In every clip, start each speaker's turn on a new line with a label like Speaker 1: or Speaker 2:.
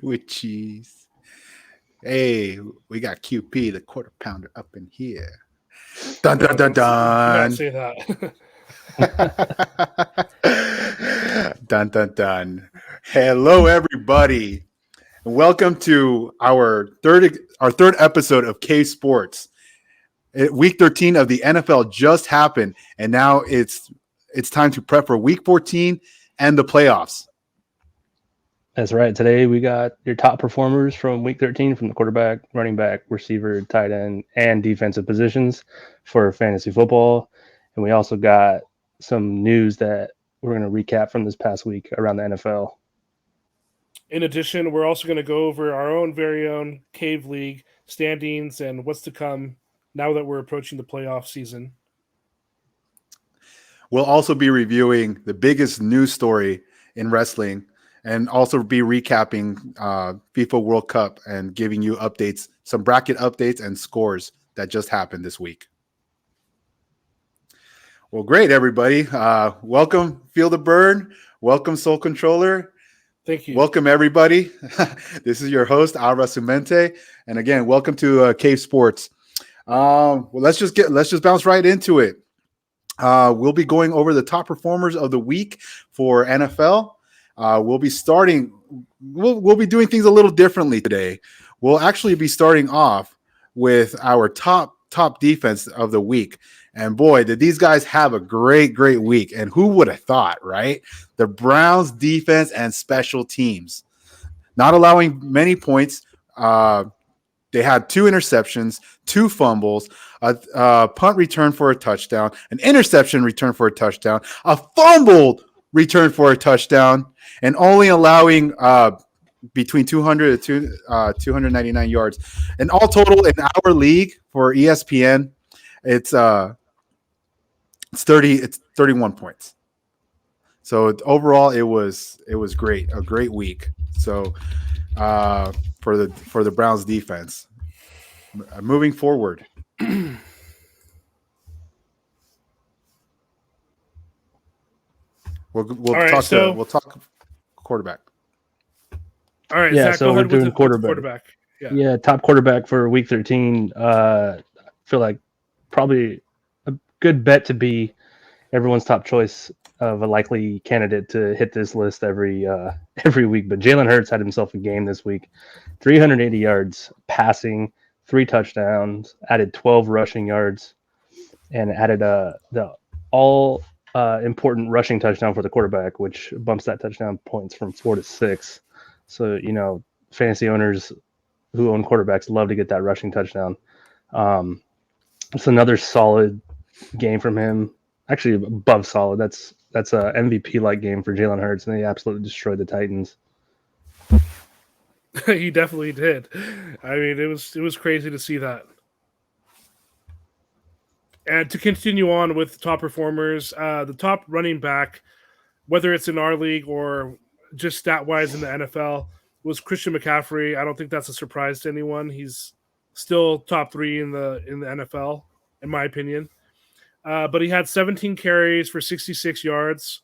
Speaker 1: with cheese. Hey, we got QP, the quarter pounder, up in here. Dun dun
Speaker 2: No,
Speaker 1: dun
Speaker 2: do not
Speaker 1: dun.
Speaker 2: say that.
Speaker 1: Dun dun dun. Hello, everybody. Welcome to our third episode of K Sports. Week 13 of the NFL just happened, and now it's time to prep for Week 14 and the playoffs.
Speaker 3: That's right. Today we got your top performers from Week 13 from the quarterback, running back, receiver, tight end, and defensive positions for fantasy football. And we also got some news that we're going to recap from this past week around the NFL.
Speaker 2: In addition, we're also going to go over our own very own Cave League standings and what's to come now that we're approaching the playoff season.
Speaker 1: We'll also be reviewing the biggest news story in wrestling and also be recapping FIFA World Cup and giving you updates, some bracket updates and scores that just happened this week. Well, great, everybody. Welcome, Feel the Burn. Welcome, Soul Controller.
Speaker 2: Thank you.
Speaker 1: Welcome, everybody. This is your host, Alra Sumente. And again, welcome to Cave Sports. Well, let's just bounce right into it. We'll be going over the top performers of the week for NFL. We'll be doing things a little differently today. We'll actually be starting off with our top defense of the week. And boy, did these guys have a great week. And who would have thought, right? The Browns defense and special teams. Not allowing many points. They had 2 interceptions, 2 fumbles, a punt return for a touchdown, an interception return for a touchdown, a fumbled return for a touchdown, and only allowing between 200 to 299 yards. And all total in our league for ESPN, it's 31 points. So overall, it was great, a great week. So for the Browns defense. Moving forward. We'll talk quarterback.
Speaker 2: All right,
Speaker 3: Yeah,
Speaker 2: Zach,
Speaker 3: so
Speaker 2: go
Speaker 3: we're
Speaker 2: ahead with
Speaker 3: doing
Speaker 2: the
Speaker 3: quarterback.
Speaker 2: quarterback.
Speaker 3: Yeah, top quarterback for Week 13. I feel like probably a good bet to be everyone's top choice of a likely candidate to hit this list every week. But Jalen Hurts had himself a game this week. 380 yards passing, 3 touchdowns, added 12 rushing yards, and added the all important rushing touchdown for the quarterback, which bumps that touchdown points from 4 to 6. So, fantasy owners who own quarterbacks love to get that rushing touchdown. It's another solid game from him. Actually, above solid. That's a MVP-like game for Jalen Hurts, and they absolutely destroyed the Titans.
Speaker 2: He definitely did. I mean, it was crazy to see that. And to continue on with top performers, the top running back, whether it's in our league or just stat-wise in the NFL, was Christian McCaffrey. I don't think that's a surprise to anyone. He's still top 3 in the NFL, in my opinion. But he had 17 carries for 66 yards,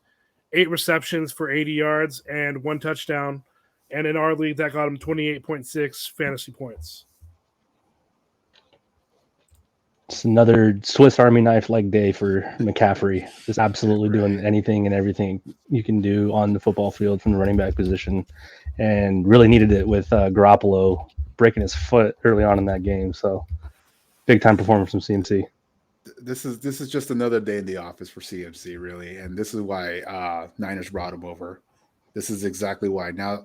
Speaker 2: 8 receptions for 80 yards, and 1 touchdown. And in our league, that got him 28.6 fantasy points.
Speaker 3: It's another Swiss Army knife-like day for McCaffrey. Just absolutely doing anything and everything you can do on the football field from the running back position, and really needed it with Garoppolo breaking his foot early on in that game. So big-time performance from CMC.
Speaker 1: This is just another day in the office for CMC, really, and this is why Niners brought him over. This is exactly why. Now,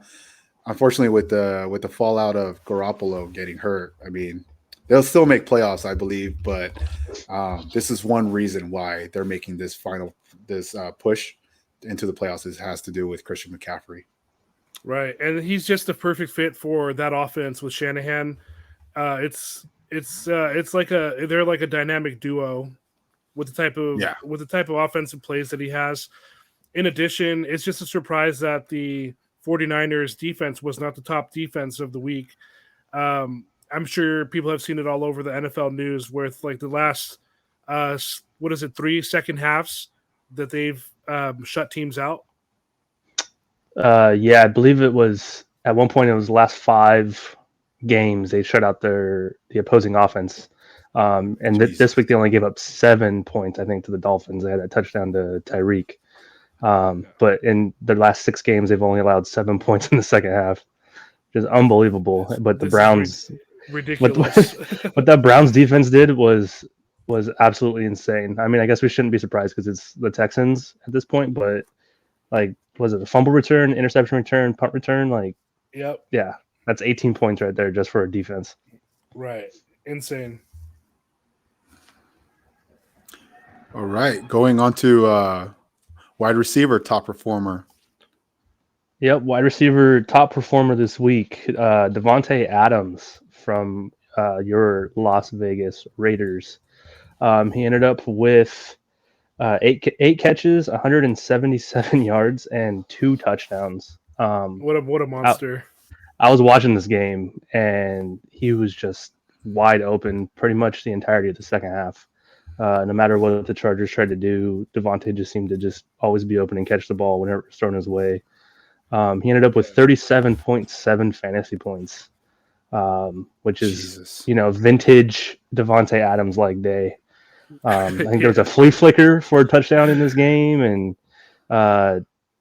Speaker 1: unfortunately, with the fallout of Garoppolo getting hurt, I mean, they'll still make playoffs, I believe, but this is one reason why they're making this push into the playoffs. It has to do with Christian McCaffrey.
Speaker 2: Right, and he's just the perfect fit for that offense with Shanahan. It's like they're like a dynamic duo with the type of offensive plays that he has. In addition, it's just a surprise that the 49ers defense was not the top defense of the week. I'm sure people have seen it all over the NFL news with like the last 3 second halves that they've shut teams out.
Speaker 3: Yeah, I believe it was at one point, it was the last 5 games they shut out the opposing offense. And this week they only gave up 7 points, I think, to the Dolphins. They had a touchdown to Tyreek. But in their last 6 games, they've only allowed 7 points in the second half, which is unbelievable. But the Browns,
Speaker 2: ridiculous.
Speaker 3: what that Browns defense did was absolutely insane. I mean, I guess we shouldn't be surprised because it's the Texans at this point. But like, was it a fumble return, interception return, punt return? Like,
Speaker 2: yep,
Speaker 3: yeah, that's 18 points right there just for a defense.
Speaker 2: Right, insane.
Speaker 1: All right, going on to wide receiver top performer.
Speaker 3: Yep, wide receiver top performer this week, Davante Adams from your Las Vegas Raiders. He ended up with 8 catches, 177 yards, and 2 touchdowns.
Speaker 2: What a monster!
Speaker 3: I was watching this game, and he was just wide open pretty much the entirety of the second half. No matter what the Chargers tried to do, Davante just seemed to just always be open and catch the ball whenever it was thrown his way. He ended up with 37.7 fantasy points, which is, vintage Davante Adams like day. I think there was a flea flicker for a touchdown in this game, and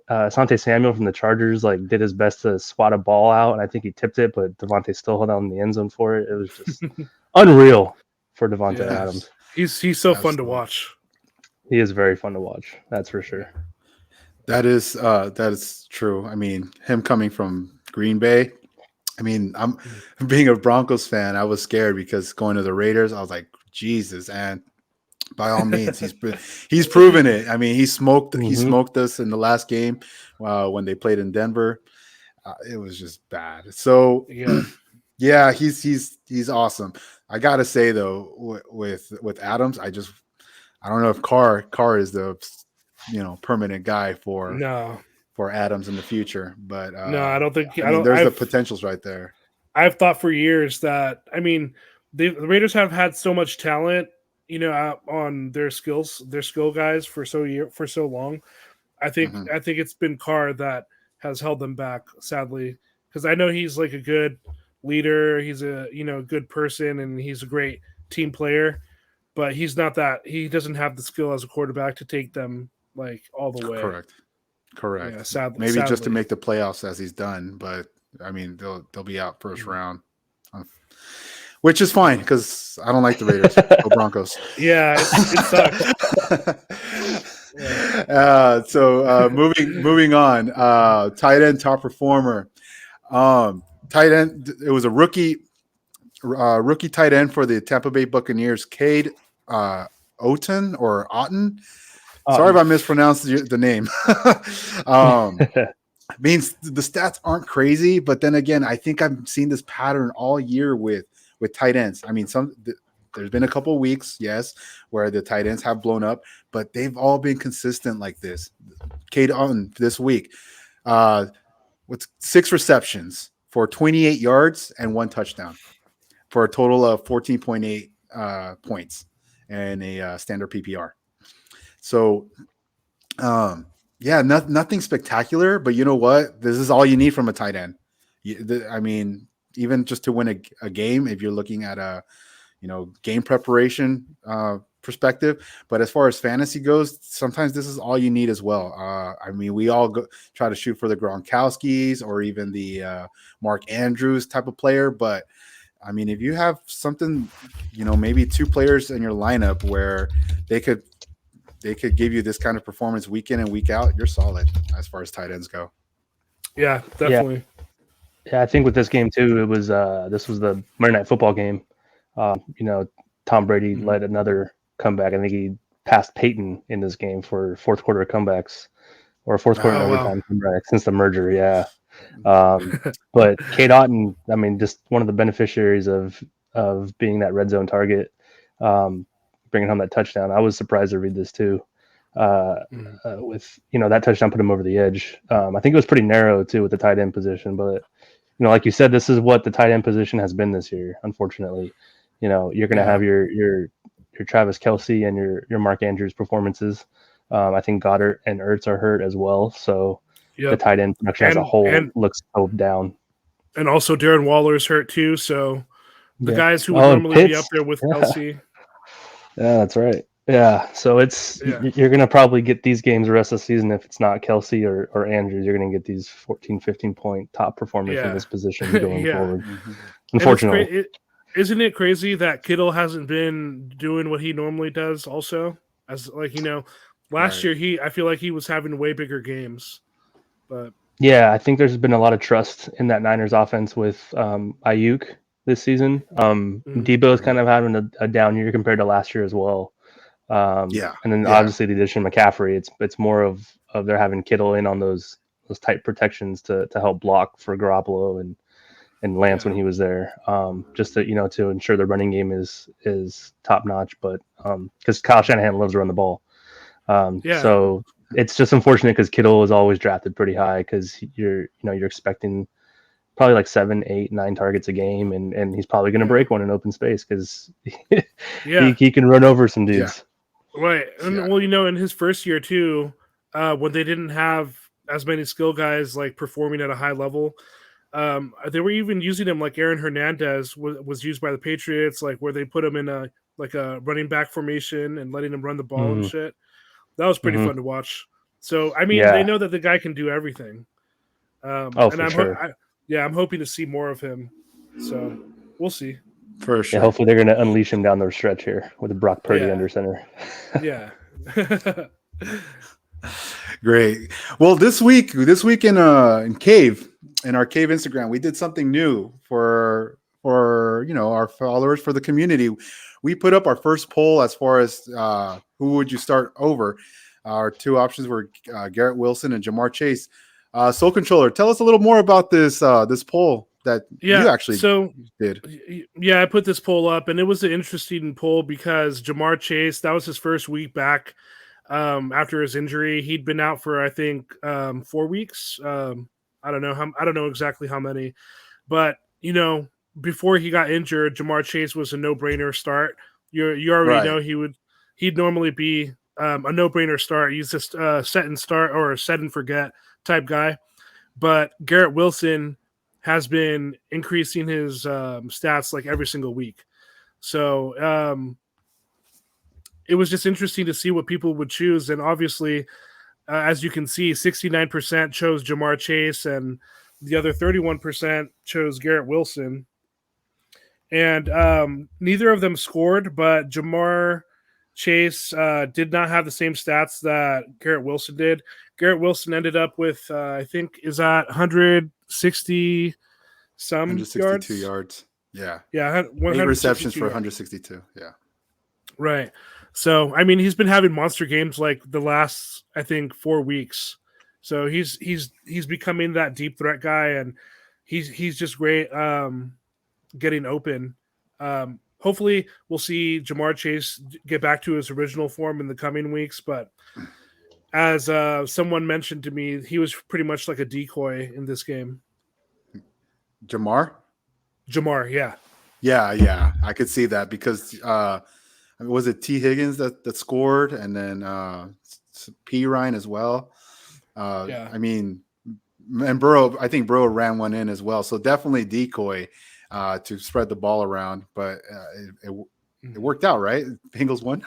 Speaker 3: Asante Samuel from the Chargers did his best to swat a ball out, and I think he tipped it, but Davante still held on in the end zone for it. It was just unreal for Davante Adams.
Speaker 2: He's so fun to watch.
Speaker 3: He is very fun to watch. That's for sure.
Speaker 1: That is true. I mean, him coming from Green Bay. I mean, I'm being a Broncos fan. I was scared because going to the Raiders, I was like, Jesus. And by all means, he's proven it. I mean, he smoked us in the last game when they played in Denver. It was just bad. So yeah, he's awesome. I gotta say though, with Adams, I don't know if Carr is the permanent guy for Adams in the future, but
Speaker 2: no, I don't think.
Speaker 1: There's the potentials right there.
Speaker 2: I've thought for years that the Raiders have had so much talent, on their skill guys for so long. I think it's been Carr that has held them back, sadly, because I know he's like a good leader. He's a good person, and he's a great team player, but he's not that. He doesn't have the skill as a quarterback to take them all the way.
Speaker 1: Correct.
Speaker 2: Yeah, sadly,
Speaker 1: maybe just to make the playoffs as he's done, but I mean they'll be out first round, which is fine because I don't like the Raiders. Go Broncos.
Speaker 2: Yeah, it sucks.
Speaker 1: So moving on. Tight end top performer. Tight end. It was a rookie tight end for the Tampa Bay Buccaneers, Cade Otton. Sorry if I mispronounced the name. Means the stats aren't crazy, but then again, I think I've seen this pattern all year with tight ends. I mean, there's been a couple of weeks, yes, where the tight ends have blown up, but they've all been consistent like this. Cade Otton this week, with 6 receptions for 28 yards and 1 touchdown, for a total of 14.8 points and a standard PPR. So, nothing spectacular, but you know what? This is all you need from a tight end. I mean, even just to win a game, if you're looking at a, game preparation perspective. But as far as fantasy goes, sometimes this is all you need as well. I mean, we all try to shoot for the Gronkowskis or even the Mark Andrews type of player. But I mean, if you have something, maybe 2 players in your lineup where they could give you this kind of performance week in and week out, you're solid as far as tight ends go.
Speaker 2: Yeah, definitely.
Speaker 3: Yeah, I think with this game too, it was this was the Monday Night Football game. Tom Brady led another comeback. I think he passed Peyton in this game for fourth quarter comebacks or fourth quarter overtime comeback since the merger. Yeah. But Cade Otton, I mean, just one of the beneficiaries of being that red zone target, bringing home that touchdown. I was surprised to read this too. With that touchdown put him over the edge. I think it was pretty narrow too with the tight end position, but like you said, this is what the tight end position has been this year. Unfortunately, you're going to have your Travis Kelce and your Mark Andrews performances. I think Goddard and Ertz are hurt as well, so the tight end production as a whole looks so down.
Speaker 2: And also Darren Waller's hurt too, so the guys who would
Speaker 3: and
Speaker 2: normally be
Speaker 3: Pitts.
Speaker 2: up there with Kelsey.
Speaker 3: Yeah, that's right. Yeah, so you're going to probably get these games the rest of the season if it's not Kelsey or Andrews. You're going to get these 14, 15-point top performers from this position going forward.
Speaker 1: Mm-hmm.
Speaker 3: Unfortunately.
Speaker 2: Isn't it crazy that Kittle hasn't been doing what he normally does also? As last year I feel like he was having way bigger games. But
Speaker 3: yeah, I think there's been a lot of trust in that Niners offense with Ayuk this season. Debo's kind of having a down year compared to last year as well. And then obviously the addition of McCaffrey, it's more of they're having Kittle in on those tight protections to help block for Garoppolo and Lance when he was there, just to to ensure the running game is top notch. But because Kyle Shanahan loves to run the ball, so it's just unfortunate because Kittle is always drafted pretty high because you're expecting probably like 7, 8, 9 targets a game, and he's probably going to break one in open space because he can run over some dudes.
Speaker 2: Right, and well, in his first year too, when they didn't have as many skill guys like performing at a high level. They were even using him like Aaron Hernandez was used by the Patriots, like where they put him in a running back formation and letting him run the ball and shit. That was pretty fun to watch. So I mean, they know that the guy can do everything. I'm hoping to see more of him. So we'll see.
Speaker 1: For sure.
Speaker 3: Yeah, hopefully they're going to unleash him down the stretch here with Brock Purdy under center.
Speaker 2: Yeah.
Speaker 1: Great. Well, this week in Cave. In our Cave Instagram, we did something new for our followers, for the community. We put up our first poll as far as who would you start over. Our two options were Garrett Wilson and Jamar Chase. Soul Controller, tell us a little more about this poll that you actually did.
Speaker 2: Yeah, I put this poll up, and it was an interesting poll because Jamar Chase, that was his first week back after his injury. He'd been out for I think 4 weeks. I don't know exactly how many, but before he got injured, Jamar Chase was a no-brainer start. You already know he'd normally be a no-brainer start. He's just set and start or a set and forget type guy. But Garrett Wilson has been increasing his stats like every single week. So it was just interesting to see what people would choose, and obviously. As you can see, 69% chose Jamar Chase, and the other 31% chose Garrett Wilson. And neither of them scored, but Jamar Chase did not have the same stats that Garrett Wilson did. Garrett Wilson ended up with, I think, is that 160 some
Speaker 1: 162 yards. Yeah.
Speaker 2: Yeah.
Speaker 1: 8 receptions for 162. Yeah.
Speaker 2: Right. So, I mean, he's been having monster games like the last, I think, 4 weeks. So he's becoming that deep threat guy, and he's just great getting open. Hopefully, we'll see Jamar Chase get back to his original form in the coming weeks. But as someone mentioned to me, he was pretty much like a decoy in this game.
Speaker 1: Jamar,
Speaker 2: yeah.
Speaker 1: Yeah, I could see that because was it T. Higgins that scored, and then P. Ryan as well? I mean, and Burrow, I think Burrow ran one in as well. So definitely decoy to spread the ball around, but it worked out, right? Bengals won.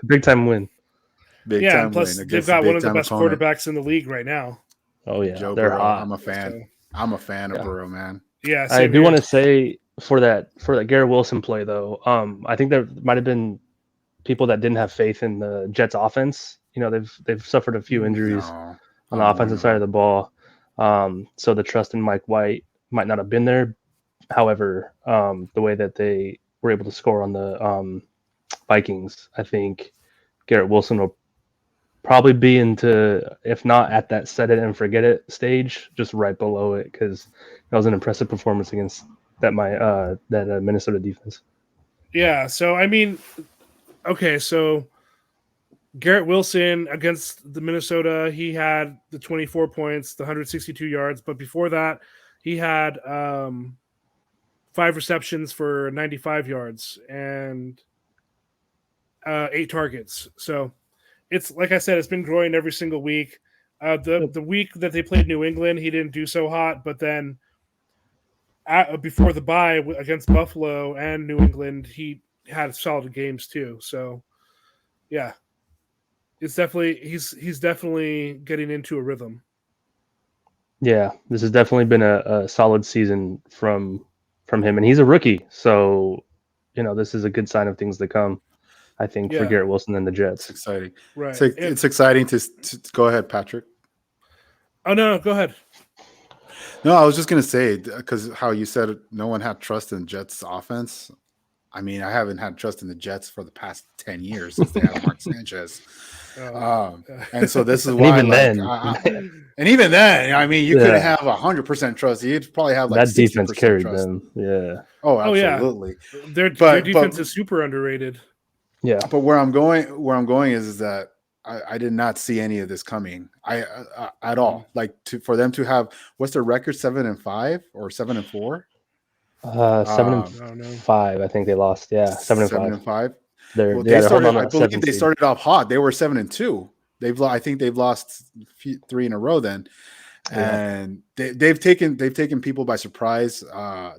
Speaker 3: Big time win.
Speaker 1: Big time
Speaker 2: plus
Speaker 1: win.
Speaker 2: They've got one of the best quarterbacks in the league right now.
Speaker 3: Oh yeah,
Speaker 1: Joe
Speaker 3: they're
Speaker 1: Burrow.
Speaker 3: hot.
Speaker 1: I'm a fan. I'm a fan of Burrow, man.
Speaker 2: Yeah,
Speaker 3: I do want to say for that Garrett Wilson play though, I think there might have been people that didn't have faith in the Jets offense. They've suffered a few injuries on the offensive side of the ball, so the trust in Mike White might not have been there. However, the way that they were able to score on the Vikings, I think Garrett Wilson will probably be into, if not at that set it and forget it stage, just right below it, because that was an impressive performance against that Minnesota defense.
Speaker 2: Yeah, so I mean, okay, so Garrett Wilson against the Minnesota, he had the 24 points, the 162 yards, but before that, he had 5 receptions for 95 yards and 8 targets. So it's like I said, it's been growing every single week. The week that they played New England, he didn't do so hot, but then before the bye against Buffalo and New England, he had solid games too. So, yeah, it's definitely he's definitely getting into a rhythm.
Speaker 3: Yeah, this has definitely been a solid season from him, and he's a rookie, so this is a good sign of things to come. I think for Garrett Wilson and the Jets.
Speaker 1: It's exciting,
Speaker 2: right?
Speaker 1: It's exciting to go ahead, Patrick.
Speaker 2: Oh no, go ahead.
Speaker 1: No, I was just gonna say because how you said no one had trust in Jets offense. I mean, I haven't had trust in the Jets for the past 10 years since they had Mark Sanchez. And so this is why. And even then, I mean, you couldn't have 100% trust. You'd probably have like
Speaker 3: that defense carried
Speaker 1: trust.
Speaker 3: them. Yeah.
Speaker 1: Oh, absolutely.
Speaker 2: Their defense is super underrated.
Speaker 3: Yeah.
Speaker 1: But where I'm going is that I did not see any of this coming. At all. Like for them to have what's their record, 7-5 or 7-4?
Speaker 3: 7-5. I think they lost. Yeah, 7-5.
Speaker 1: I believe they started off hot. They were 7-2. I think they've lost 3 in a row then, and they've taken people by surprise.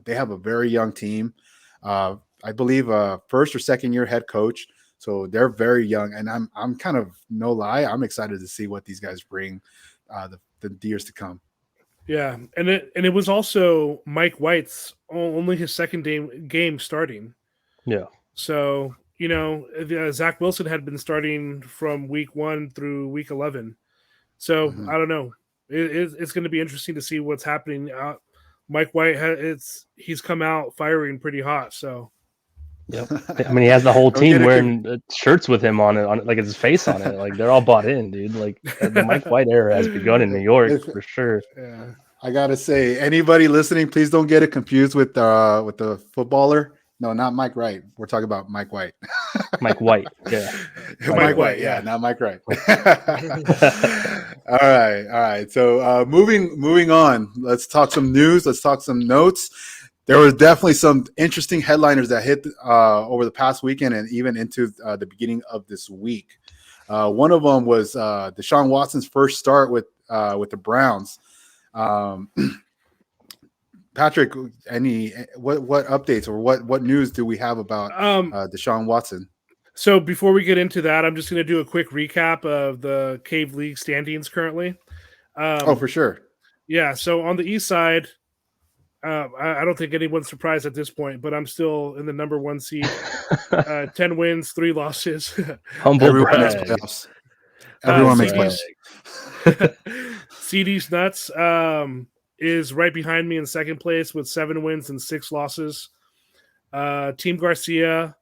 Speaker 1: They have a very young team. I believe first or second year head coach. So they're very young, and I'm kind of no lie. I'm excited to see what these guys bring the years to come.
Speaker 2: Yeah, and it was also Mike White's only his second game starting.
Speaker 3: Yeah.
Speaker 2: So Zach Wilson had been starting from week 1 through week 11. So I don't know. It's going to be interesting to see what's happening. Mike White he's come out firing pretty hot. So.
Speaker 3: Yep. I mean, he has the whole team wearing shirts with him on it, like his face on it. Like they're all bought in, dude. Like the Mike White era has begun in New York for sure.
Speaker 1: Yeah. I gotta say, anybody listening, please don't get it confused with the footballer. No, not Mike Wright. We're talking about Mike White.
Speaker 3: Mike White, yeah.
Speaker 1: Mike White, yeah, not Mike Wright. All right. So moving on. Let's talk some news. Let's talk some notes. There was definitely some interesting headliners that hit over the past weekend and even into the beginning of this week. One of them was Deshaun Watson's first start with the Browns. Patrick, what updates or what news do we have about Deshaun Watson?
Speaker 2: So before we get into that, I'm just going to do a quick recap of the Cave League standings currently.
Speaker 1: For sure.
Speaker 2: Yeah. So on the East side. I don't think anyone's surprised at this point, but I'm still in the number 1 seed. 10 wins, 3 losses.
Speaker 3: Humble
Speaker 1: Everyone makes playoffs. Everyone makes playoffs.
Speaker 2: CD's Nuts is right behind me in second place with 7 wins and 6 losses. Team Garcia,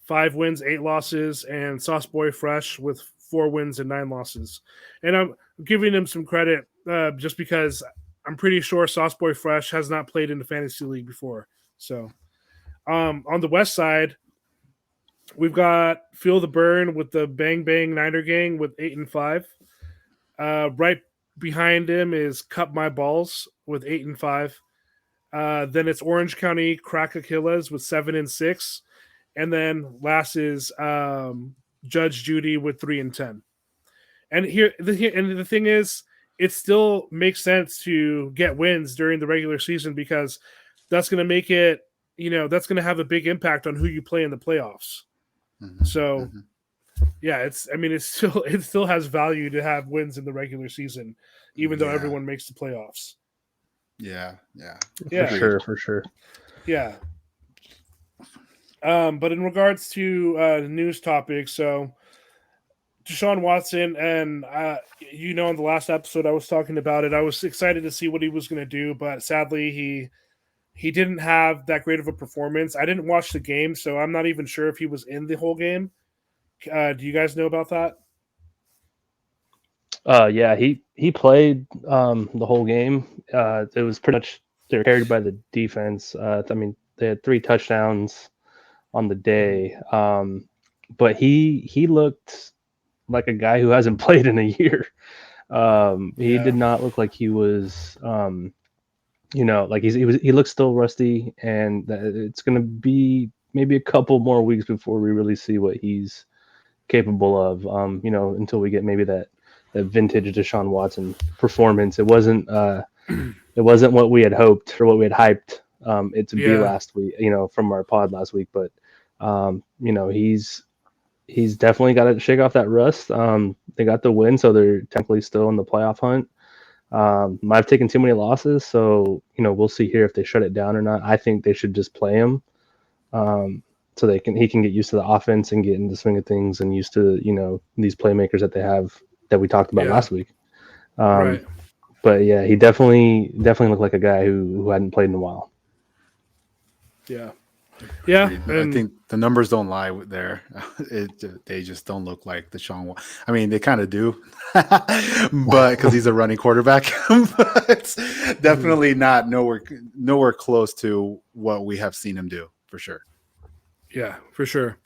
Speaker 2: 5 wins, 8 losses, and Sauce Boy Fresh with 4 wins and 9 losses. And I'm giving him some credit just because I'm pretty sure Sauce Boy Fresh has not played in the fantasy league before. So, on the West side, we've got Feel the Burn with the Bang Bang Niner Gang with 8-5. Right behind him is Cup My Balls with 8-5. Then it's Orange County Crack Achilles with 7-6. And then last is Judge Judy with 3-10. And the thing is, it still makes sense to get wins during the regular season because that's going to make it, that's going to have a big impact on who you play in the playoffs. Mm-hmm. So, yeah, it still has value to have wins in the regular season, even though everyone makes the playoffs.
Speaker 1: Yeah.
Speaker 3: For sure.
Speaker 2: Yeah. But in regards to the news topic, so Deshaun Watson, and in the last episode I was talking about it. I was excited to see what he was going to do, but sadly he didn't have that great of a performance. I didn't watch the game, so I'm not even sure if he was in the whole game. Do you guys know about that?
Speaker 3: Yeah, he played the whole game. It was pretty much they were carried by the defense. They had 3 touchdowns on the day, but he looked like a guy who hasn't played in a year. He did not look like he was, like he looks still rusty, and it's going to be maybe a couple more weeks before we really see what he's capable of. Until we get maybe that vintage Deshaun Watson performance. It wasn't what we had hoped or what we had hyped it to be last week, from our pod last week. But he's definitely got to shake off that rust. They got the win, so they're technically still in the playoff hunt. Might have taken too many losses, so we'll see here if they shut it down or not. I think they should just play him, so he can get used to the offense and get into the swing of things and used to these playmakers that they have that we talked about last week.
Speaker 2: Right.
Speaker 3: But yeah, he definitely looked like a guy who hadn't played in a while.
Speaker 2: Yeah. Yeah,
Speaker 1: I think the numbers don't lie there. They just don't look like Deshaun. I mean, they kind of do, but because he's a running quarterback, but it's definitely not nowhere close to what we have seen him do for sure.
Speaker 2: Yeah, for sure.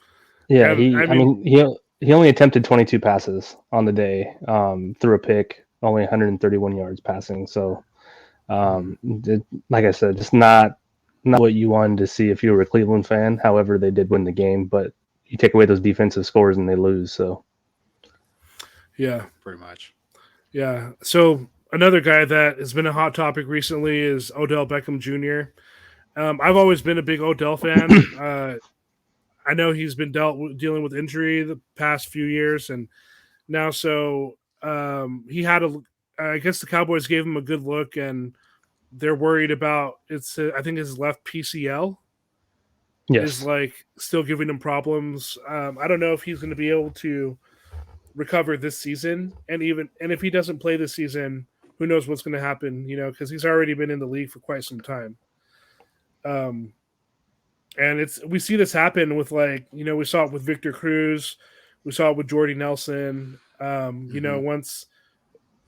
Speaker 3: Yeah, he only attempted 22 passes on the day, threw a pick, only 131 yards passing. So, like I said, just not what you wanted to see if you were a Cleveland fan. However, they did win the game, but you take away those defensive scores and they lose. So,
Speaker 2: yeah,
Speaker 1: pretty much.
Speaker 2: Yeah. So another guy that has been a hot topic recently is Odell Beckham Jr. I've always been a big Odell fan. I know he's been dealing with injury the past few years, and now he had I guess the Cowboys gave him a good look, and they're worried about I think his left PCL is still giving him problems. I don't know if he's going to be able to recover this season, and if he doesn't play this season, who knows what's going to happen? Because he's already been in the league for quite some time. And we see this happen with we saw it with Victor Cruz, we saw it with Jordy Nelson. Once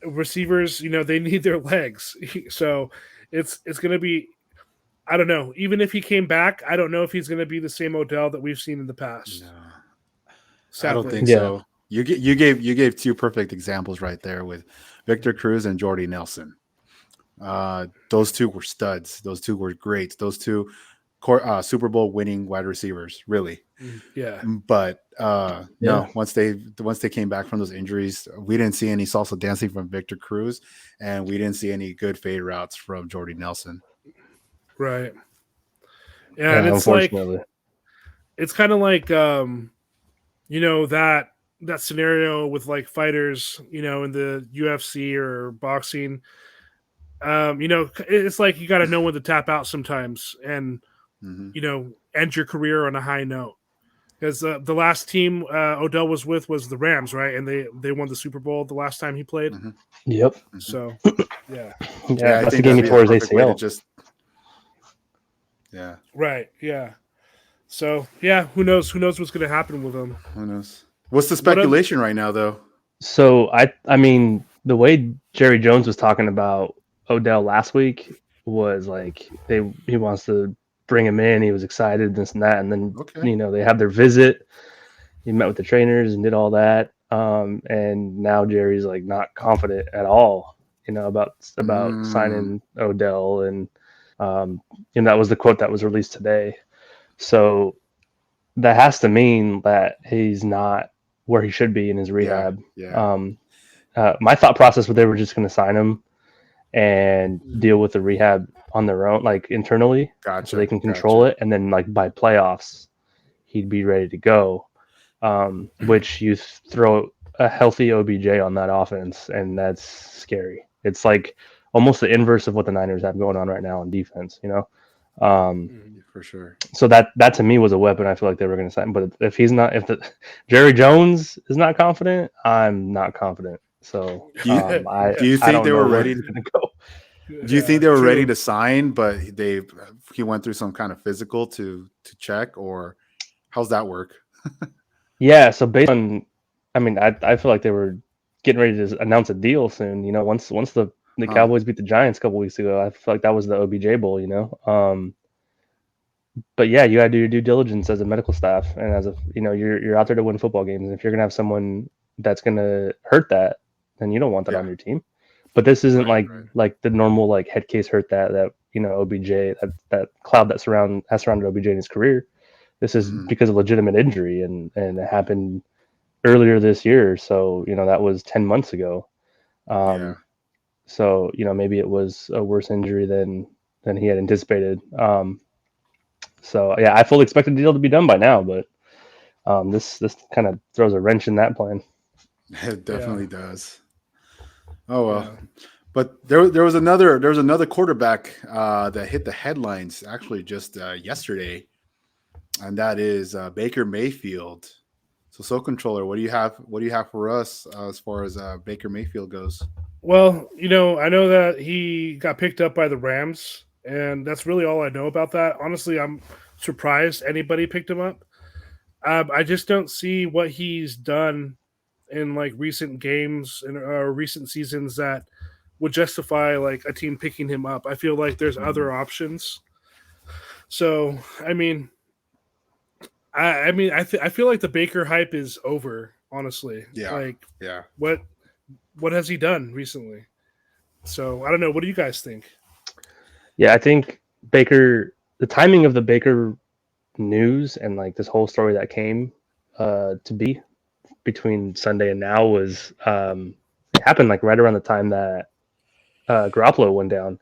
Speaker 2: receivers, they need their legs. So it's going to be, I don't know. Even if he came back, I don't know if he's going to be the same Odell that we've seen in the past.
Speaker 1: No,
Speaker 2: sadly.
Speaker 1: I don't think so. You gave two perfect examples right there with Victor Cruz and Jordy Nelson. Those two were studs. Those two were great. Those two Super Bowl winning wide receivers, really.
Speaker 2: Yeah.
Speaker 1: But no, once they came back from those injuries, we didn't see any salsa dancing from Victor Cruz, and we didn't see any good fade routes from Jordy Nelson.
Speaker 2: Right. Yeah, and it's unfortunately, it's kind of like that scenario with fighters, in the UFC or boxing. It's like you got to know when to tap out sometimes, and end your career on a high note. Because the last team Odell was with was the Rams, right? And they won the Super Bowl the last time he played.
Speaker 3: Mm-hmm. Yep.
Speaker 2: So, yeah.
Speaker 3: Yeah, that's the game he tore his ACL.
Speaker 1: Yeah.
Speaker 2: Right. Yeah. So, yeah, who knows what's going to happen with him?
Speaker 1: Who knows? What's the speculation right now, though?
Speaker 3: So, I mean, the way Jerry Jones was talking about Odell last week was he wants to bring him in. He was excited, this and that. And then, they had their visit. He met with the trainers and did all that. And now Jerry's not confident at all, about signing Odell. And that was the quote that was released today. So that has to mean that he's not where he should be in his rehab.
Speaker 1: Yeah.
Speaker 3: My thought process was they were just going to sign him and deal with the rehab on their own, internally, so they can control it. And then by playoffs, he'd be ready to go. Which you throw a healthy OBJ on that offense, and that's scary. It's almost the inverse of what the Niners have going on right now on defense,
Speaker 1: for sure.
Speaker 3: So that to me was a weapon. I feel like they were going to sign, but if Jerry Jones is not confident, I'm not confident. So
Speaker 1: do you think they were ready to
Speaker 3: go?
Speaker 1: Do you think they were ready to sign, but he went through some kind of physical to check, or how's that work?
Speaker 3: Yeah, so based on, I feel like they were getting ready to announce a deal soon. Once the Cowboys beat the Giants a couple weeks ago, I feel like that was the OBJ Bowl. But yeah, you got to do your due diligence as a medical staff, and as you're out there to win football games. And if you're gonna have someone that's gonna hurt that, then you don't want that on your team. But this isn't like the normal head case hurt that OBJ that cloud has surrounded OBJ in his career. This is because of legitimate injury, and it happened earlier this year. So that was 10 months ago.
Speaker 1: Yeah.
Speaker 3: So maybe it was a worse injury than he had anticipated. So yeah, I fully expected the deal to be done by now, but this kind of throws a wrench in that plan.
Speaker 1: It definitely does. Oh well.
Speaker 2: Yeah.
Speaker 1: But there was another quarterback that hit the headlines actually just yesterday, and that is Baker Mayfield. So controller, what do you have? What do you have for us as far as Baker Mayfield goes?
Speaker 2: Well, I know that he got picked up by the Rams, and that's really all I know about that. Honestly, I'm surprised anybody picked him up. I just don't see what he's done in like recent games and recent seasons that would justify like a team picking him up. I feel like there's other options. So, I mean, I feel like the Baker hype is over. Honestly,
Speaker 1: Yeah,
Speaker 2: like
Speaker 1: yeah.
Speaker 2: what has he done recently? So I don't know. What do you guys think?
Speaker 3: Yeah, I think Baker, the timing of the Baker news and like this whole story that came to be between Sunday and now was it happened like right around the time that Garoppolo went down.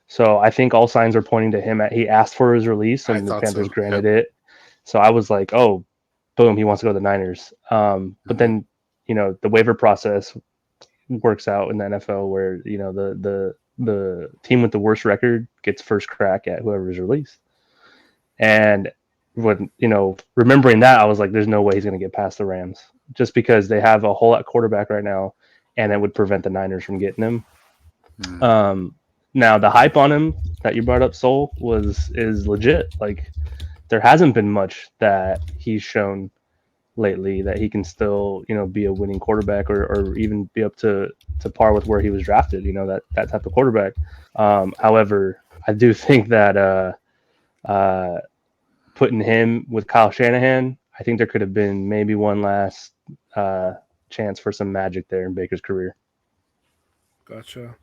Speaker 3: So I think all signs are pointing to him. He asked for his release,
Speaker 1: I
Speaker 3: and the
Speaker 1: thought
Speaker 3: Panthers
Speaker 1: so.
Speaker 3: granted it. So I was like, oh, boom, he wants to go to the Niners. But then the waiver process works out in the NFL where the team with the worst record gets first crack at whoever's released. And when remembering that, I was like, there's no way he's going to get past the Rams just because they have a whole lot quarterback right now, and it would prevent the Niners from getting him. Now the hype on him that you brought up, Soul, is legit. Like there hasn't been much that he's shown lately that he can still be a winning quarterback or even be up to par with where he was drafted. That type of quarterback. However, I do think that putting him with Kyle Shanahan, I think there could have been maybe one last chance for some magic there in Baker's career.
Speaker 2: Gotcha.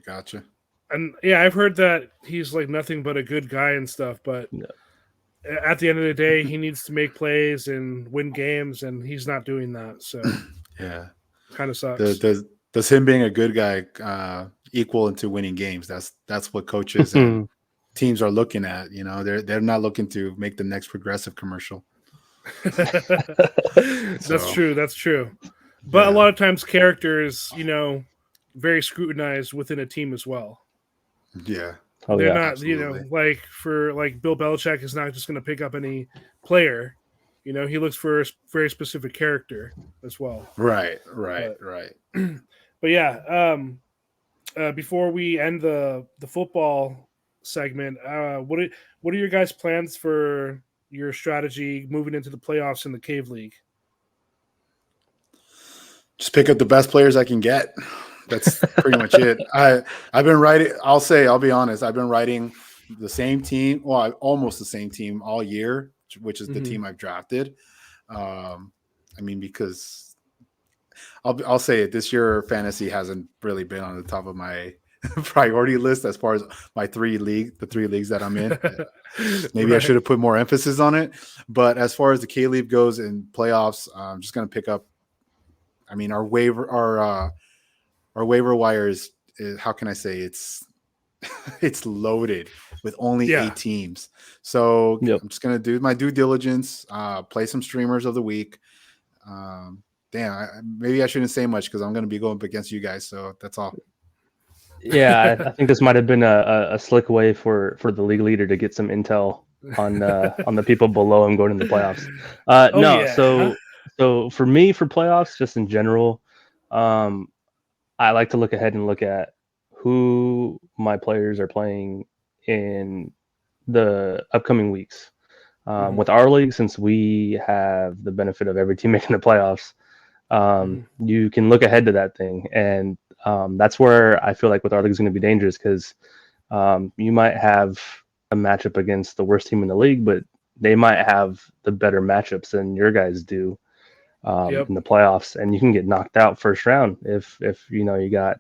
Speaker 1: Gotcha.
Speaker 2: And yeah, I've heard that he's like nothing but a good guy and stuff, but at the end of the day, he needs to make plays and win games, and he's not doing that. So
Speaker 1: yeah,
Speaker 2: kind of sucks.
Speaker 1: Does him being a good guy equal into winning games? That's what coaches and teams are looking at. They're not looking to make the next Progressive commercial.
Speaker 2: That's true. But a lot of times characters, very scrutinized within a team as well.
Speaker 1: Yeah.
Speaker 2: They're not,
Speaker 1: absolutely.
Speaker 2: like for like Bill Belichick is not just going to pick up any player. He looks for a very specific character as well.
Speaker 1: Right.
Speaker 2: But yeah, before we end the football segment, what are your guys' plans for your strategy moving into the playoffs in the Cave League?
Speaker 1: Just pick up the best players I can get. That's pretty much it. I've been writing. I'll be honest. I've been writing the same team. Well, almost the same team all year, which is the team I've drafted. Because I'll say it. This year, fantasy hasn't really been on the top of my priority list as far as the three leagues that I'm in. Maybe I should have put more emphasis on it. But as far as the K-League goes in playoffs, I'm just going to pick up. Our waiver wire is how can I say it's loaded with only 8 teams. So I'm just gonna do my due diligence, play some streamers of the week. Maybe I shouldn't say much because I'm gonna be going up against you guys. So that's all.
Speaker 3: Yeah, I think this might have been a slick way for the league leader to get some intel on the people below him going into the playoffs. So for me, for playoffs, just in general, I like to look ahead and look at who my players are playing in the upcoming weeks. With our league, since we have the benefit of every team making the playoffs, you can look ahead to that thing. And that's where I feel like with our league is going to be dangerous because you might have a matchup against the worst team in the league, but they might have the better matchups than your guys do. In the playoffs, and you can get knocked out first round if you got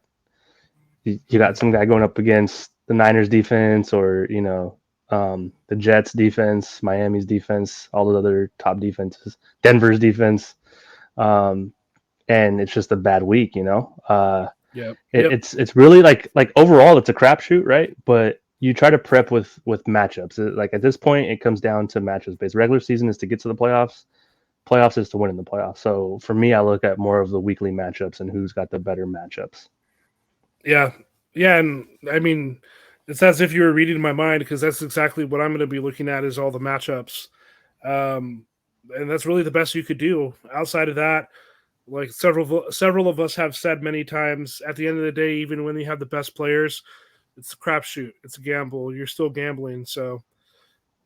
Speaker 3: some guy going up against the Niners defense or the Jets defense, Miami's defense, all the other top defenses, Denver's defense, and and it's just a bad week,
Speaker 2: Yeah.
Speaker 3: It's really like overall it's a crapshoot, right? But you try to prep with matchups. Like at this point, it comes down to matchups based. Regular season is to get to the playoffs. Playoffs is to win in the playoffs. So for me, I look at more of the weekly matchups and who's got the better matchups.
Speaker 2: Yeah. Yeah. And I mean, it's as if you were reading my mind, because that's exactly what I'm going to be looking at is all the matchups. And that's really the best you could do. Outside of that, like several of us have said many times, at the end of the day, even when you have the best players, it's a crapshoot. It's a gamble. You're still gambling. So,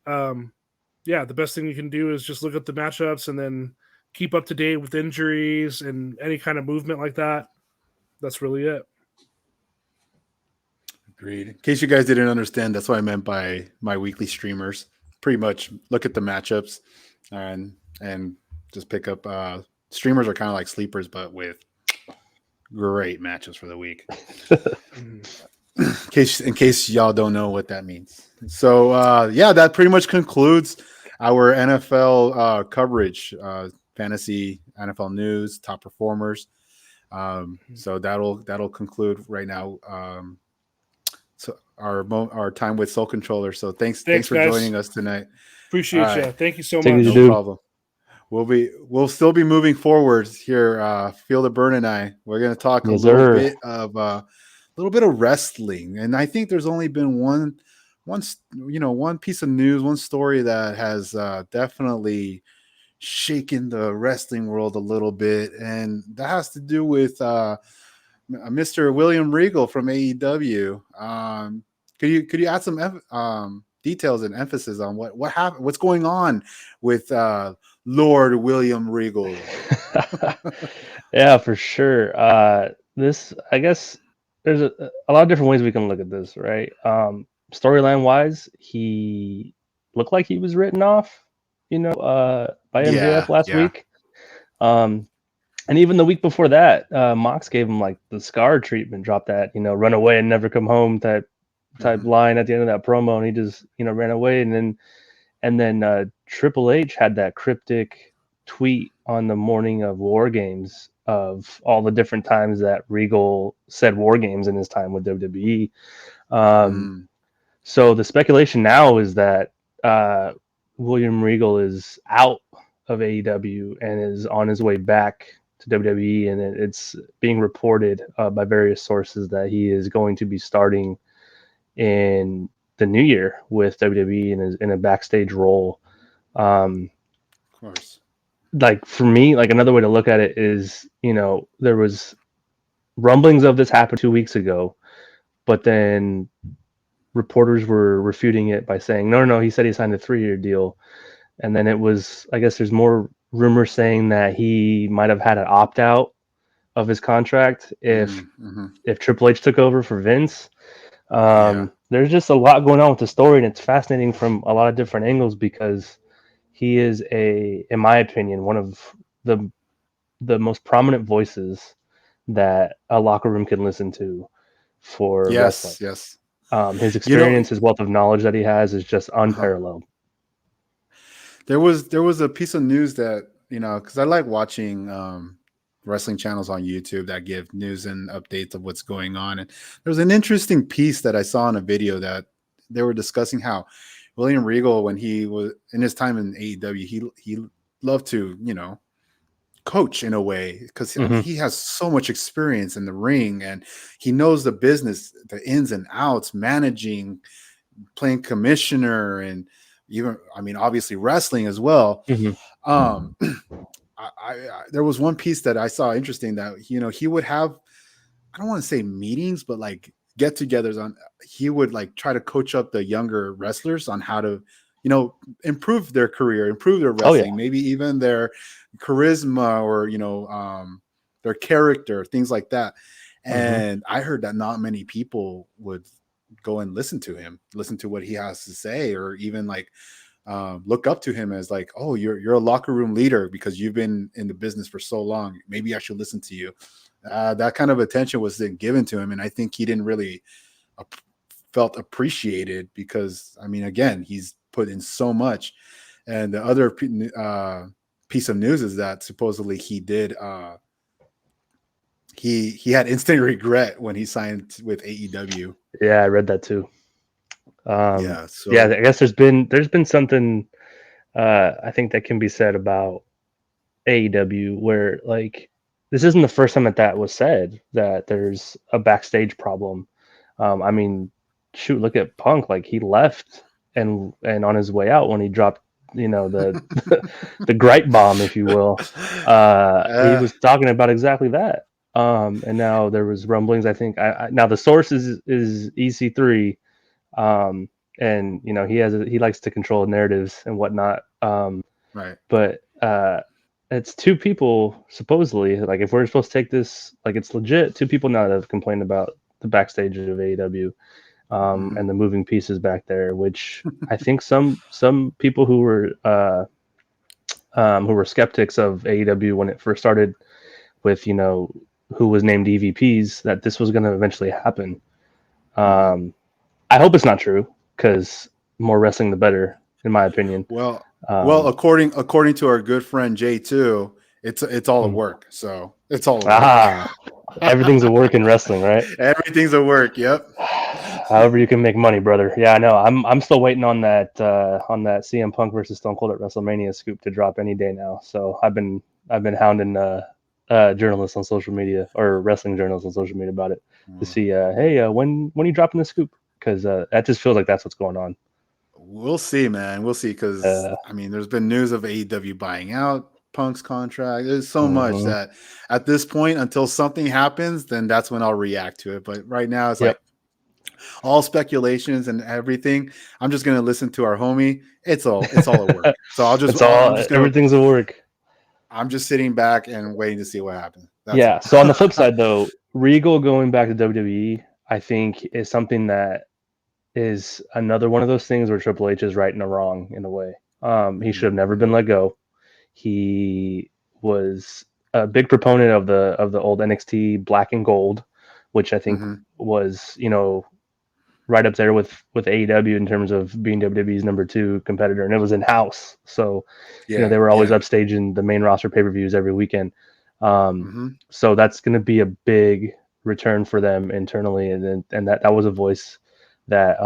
Speaker 2: yeah, the best thing you can do is just look at the matchups and then keep up to date with injuries and any kind of movement like that. That's really it.
Speaker 1: Agreed. In case you guys didn't understand, that's what I meant by my weekly streamers. Pretty much look at the matchups and just pick up streamers are kind of like sleepers, but with great matches for the week. in case y'all don't know what that means. So yeah, that pretty much concludes our NFL coverage, fantasy NFL news, top performers. So that'll conclude right now. So our time with Soul Controller. So thanks for
Speaker 2: guys.
Speaker 1: Joining us tonight.
Speaker 2: Appreciate you. Thank you so much.
Speaker 1: No problem. We'll still be moving forward here. Feel the Burn and I. We're gonna talk a little bit of wrestling, and I think there's only been one piece of news, one story that has definitely shaken the wrestling world a little bit, and that has to do with Mr. William Regal from AEW. Could you add some details and emphasis on what happened, what's going on with Lord William Regal?
Speaker 3: Yeah, for sure. This, I guess, there's a lot of different ways we can look at this, right? Storyline wise, he looked like he was written off, by MJF last week. And even the week before that, Mox gave him like the Scar treatment, dropped that, run away and never come home type line at the end of that promo, and he just, ran away. And then Triple H had that cryptic tweet on the morning of War Games of all the different times that Regal said War Games in his time with WWE. So the speculation now is that William Regal is out of AEW and is on his way back to WWE, and it's being reported by various sources that he is going to be starting in the new year with WWE in a backstage role.
Speaker 1: Of course.
Speaker 3: Like for me, like another way to look at it is, there was rumblings of this happened 2 weeks ago, but then reporters were refuting it by saying, no, he said he signed a 3-year deal. And then it was, I guess there's more rumors saying that he might have had an opt-out of his contract if Triple H took over for Vince. There's just a lot going on with the story, and it's fascinating from a lot of different angles because he is in my opinion, one of the most prominent voices that a locker room can listen to for wrestling.
Speaker 1: Yes.
Speaker 3: His experience, his wealth of knowledge that he has is just unparalleled.
Speaker 1: There was a piece of news that, because I like watching wrestling channels on YouTube that give news and updates of what's going on. And there was an interesting piece that I saw in a video that they were discussing how William Regal, when he was in his time in AEW, he loved to, coach in a way because he has so much experience in the ring and he knows the business, the ins and outs, managing, playing commissioner, and even, obviously wrestling as well. There was one piece that I saw interesting that, he would have, I don't want to say meetings, but like get-togethers on, he would like try to coach up the younger wrestlers on how to, improve their career, improve their wrestling, maybe even their charisma or, their character, things like that. And I heard that not many people would go and listen to what he has to say, or even like look up to him as like, oh, you're a locker room leader because you've been in the business for so long. Maybe I should listen to you. That kind of attention was then given to him, and I think he didn't really felt appreciated because, again, he's put in so much. And the other piece of news is that supposedly he did he had instant regret when he signed with AEW.
Speaker 3: Yeah, I read that too.
Speaker 1: Yeah, so
Speaker 3: yeah, I guess there's been something I think that can be said about AEW where like this isn't the first time that was said that there's a backstage problem. I mean, shoot, look at Punk. Like he left and on his way out when he dropped, the the gripe bomb, if you will. He was talking about exactly that. And now there was rumblings. I think now the source is EC3. And he likes to control narratives and whatnot.
Speaker 1: right.
Speaker 3: But it's two people supposedly. Like if we're supposed to take this like it's legit, two people now that have complained about the backstage of AEW and the moving pieces back there, which I think some people who were skeptics of AEW when it first started with who was named EVPs that this was going to eventually happen. I hope it's not true because more wrestling the better, in my opinion.
Speaker 1: Well, according to our good friend J2, it's all a work. So it's all a work.
Speaker 3: Everything's a work in wrestling, right?
Speaker 1: Everything's a work. Yep.
Speaker 3: However you can make money, brother. Yeah, I know. I'm still waiting on that CM Punk versus Stone Cold at WrestleMania scoop to drop any day now. So I've been hounding journalists on social media or wrestling journalists on social media about it to see hey when are you dropping the scoop, because that just feels like that's what's going on.
Speaker 1: We'll see, man. We'll see, because I mean, there's been news of AEW buying out Punk's contract. There's so much that at this point, until something happens, then that's when I'll react to it. But right now, it's like all speculations and everything. I'm just gonna listen to our homie. It's all a work. So I'll just
Speaker 3: everything's a work.
Speaker 1: I'm just sitting back and waiting to see what happens.
Speaker 3: So on the flip side, though, Regal going back to WWE, I think is something that is another one of those things where Triple H is right and wrong in a way. He should have never been let go. He was a big proponent of the old NXT Black and Gold, which I think was right up there with AEW in terms of being WWE's number 2 competitor, and it was in house. So they were always upstaging the main roster pay-per-views every weekend. So that's going to be a big return for them internally, and that was a voice that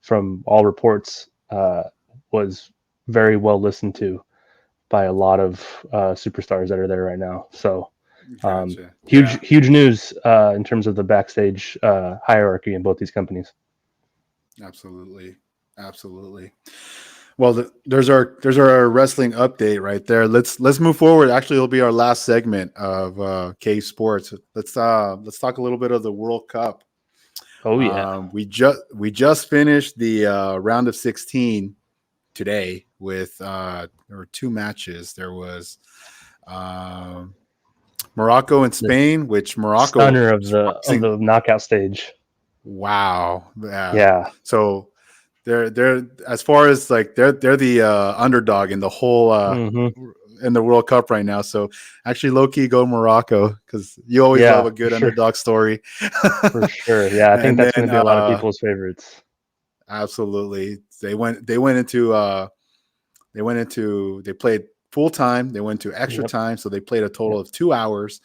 Speaker 3: from all reports was very well listened to by a lot of superstars that are there right now. So huge news in terms of the backstage hierarchy in both these companies.
Speaker 1: Absolutely. Well, there's our wrestling update right there. Let's move forward. Actually, it'll be our last segment of K Sports. Let's talk a little bit of the World Cup.
Speaker 3: Oh yeah.
Speaker 1: We just finished the round of 16 today with there were 2 matches. There was Morocco and Spain, which Morocco
Speaker 3: stunner of the knockout stage.
Speaker 1: Wow.
Speaker 3: Yeah.
Speaker 1: So they're as far as like they're the underdog in the whole in the World Cup right now. So actually, low key, go Morocco, because you always love a good underdog story.
Speaker 3: For sure. Yeah, I think that's going to be a lot of people's favorites.
Speaker 1: Absolutely. They played full time. They went to extra time, so they played a total of 2 hours.